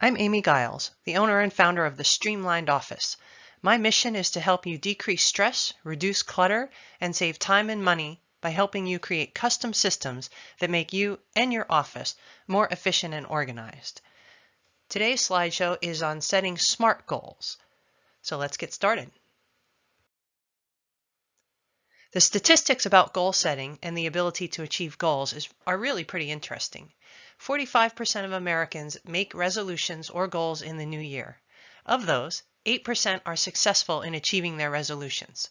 I'm Amy Giles, the owner and founder of the Streamlined Office. My mission is to help you decrease stress, reduce clutter, and save time and money by helping you create custom systems that make you and your office more efficient and organized. Today's slideshow is on setting SMART goals. So let's get started. The statistics about goal setting and the ability to achieve goals are really pretty interesting. 45% of Americans make resolutions or goals in the new year. Of those, 8% are successful in achieving their resolutions.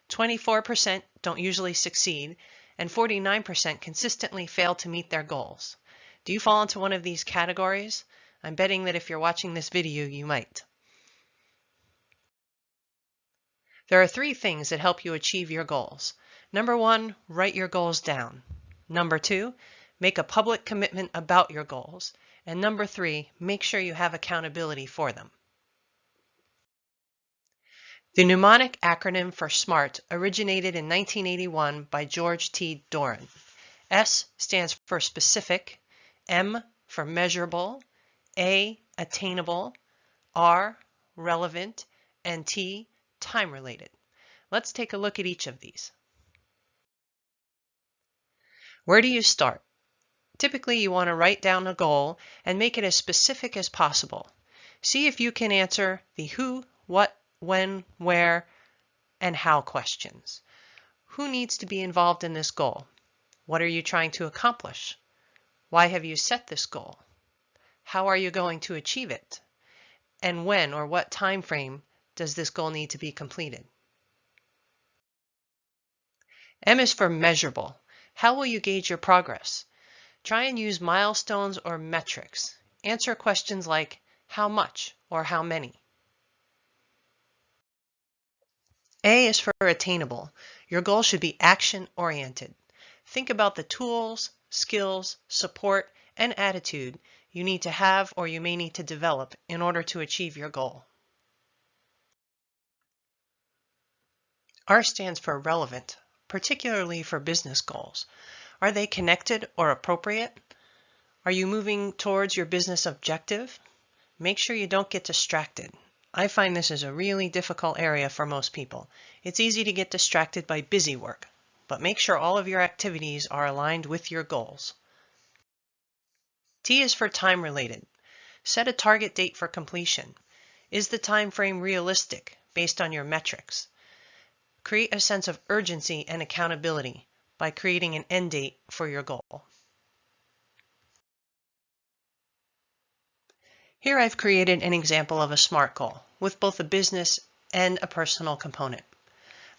24% don't usually succeed, and 49% consistently fail to meet their goals. Do you fall into one of these categories? I'm betting that if you're watching this video, you might. There are 3 things that help you achieve your goals. Number 1, write your goals down. Number 2, make a public commitment about your goals. And number 3, make sure you have accountability for them. The mnemonic acronym for SMART originated in 1981 by George T. Doran. S stands for specific, M for measurable, A attainable, R relevant, and T time-related. Let's take a look at each of these. Where do you start? Typically, you want to write down a goal and make it as specific as possible. See if you can answer the who, what, when, where, and how questions. Who needs to be involved in this goal? What are you trying to accomplish? Why have you set this goal? How are you going to achieve it? And when or what time frame does this goal need to be completed? M is for measurable. How will you gauge your progress? Try and use milestones or metrics. Answer questions like how much or how many. A is for attainable. Your goal should be action-oriented. Think about the tools, skills, support, and attitude you need to have or you may need to develop in order to achieve your goal. R stands for relevant, particularly for business goals. Are they connected or appropriate? Are you moving towards your business objective? Make sure you don't get distracted. I find this is a really difficult area for most people. It's easy to get distracted by busy work, but make sure all of your activities are aligned with your goals. T is for time related. Set a target date for completion. Is the time frame realistic based on your metrics? Create a sense of urgency and accountability by creating an end date for your goal. Here I've created an example of a SMART goal with both a business and a personal component.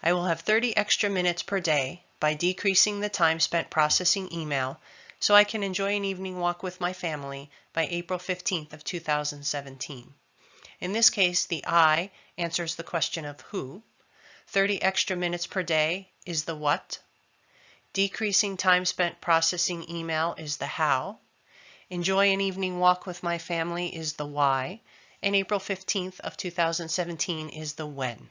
I will have 30 extra minutes per day by decreasing the time spent processing email so I can enjoy an evening walk with my family by April 15th of 2017. In this case, the I answers the question of who, 30 extra minutes per day is the what, decreasing time spent processing email is the how, enjoy an evening walk with my family is the why, and April 15th of 2017 is the when.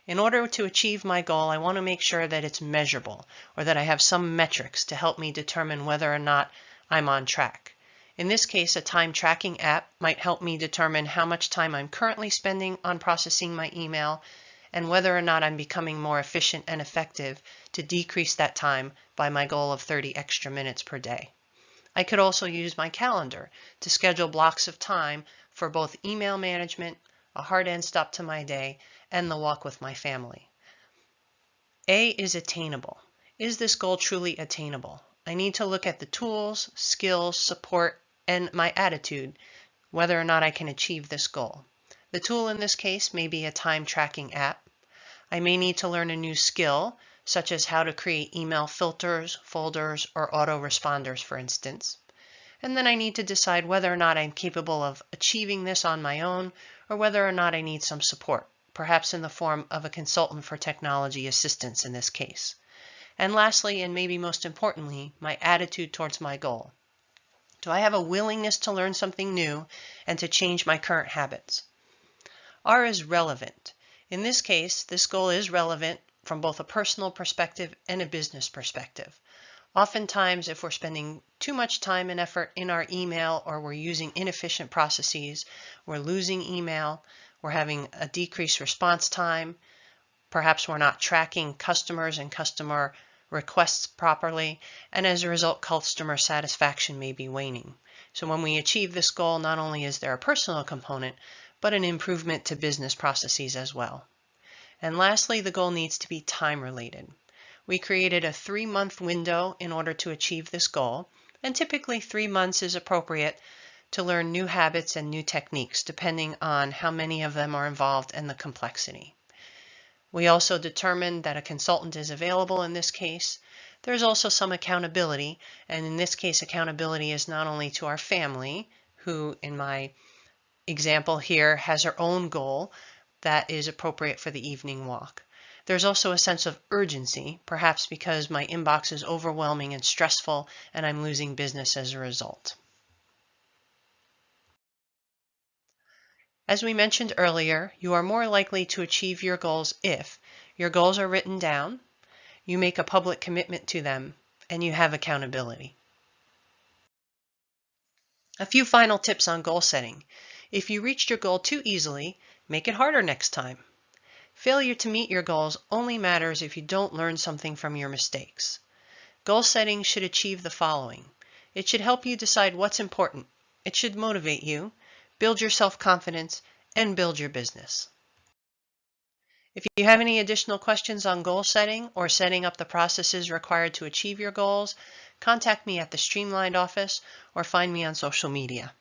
In order to achieve my goal, I want to make sure that it's measurable or that I have some metrics to help me determine whether or not I'm on track. In this case, a time tracking app might help me determine how much time I'm currently spending on processing my email and whether or not I'm becoming more efficient and effective to decrease that time by my goal of 30 extra minutes per day. I could also use my calendar to schedule blocks of time for both email management, a hard end stop to my day, and the walk with my family. A is attainable. Is this goal truly attainable? I need to look at the tools, skills, support, and my attitude, whether or not I can achieve this goal. The tool in this case may be a time tracking app. I may need to learn a new skill, such as how to create email filters, folders, or autoresponders, for instance. And then I need to decide whether or not I'm capable of achieving this on my own, or whether or not I need some support, perhaps in the form of a consultant for technology assistance in this case. And lastly, and maybe most importantly, my attitude towards my goal. Do I have a willingness to learn something new and to change my current habits? R is relevant. In this case, this goal is relevant from both a personal perspective and a business perspective. Oftentimes, if we're spending too much time and effort in our email or we're using inefficient processes, we're losing email, we're having a decreased response time, perhaps we're not tracking customers and customer requests properly, and as a result, customer satisfaction may be waning. So when we achieve this goal, not only is there a personal component, but an improvement to business processes as well. And lastly, the goal needs to be time related. We created a 3-month window in order to achieve this goal, and typically 3 months is appropriate to learn new habits and new techniques, depending on how many of them are involved and the complexity. We also determined that a consultant is available in this case. There's also some accountability, and in this case, accountability is not only to our family, who in my example here has her own goal that is appropriate for the evening walk. There's also a sense of urgency, perhaps because my inbox is overwhelming and stressful and I'm losing business as a result. As we mentioned earlier, you are more likely to achieve your goals if your goals are written down, you make a public commitment to them, and you have accountability. A few final tips on goal setting. If you reached your goal too easily, make it harder next time. Failure to meet your goals only matters if you don't learn something from your mistakes. Goal setting should achieve the following. It should help you decide what's important. It should motivate you, build your self-confidence, and build your business. If you have any additional questions on goal setting or setting up the processes required to achieve your goals, contact me at the Streamlined office or find me on social media.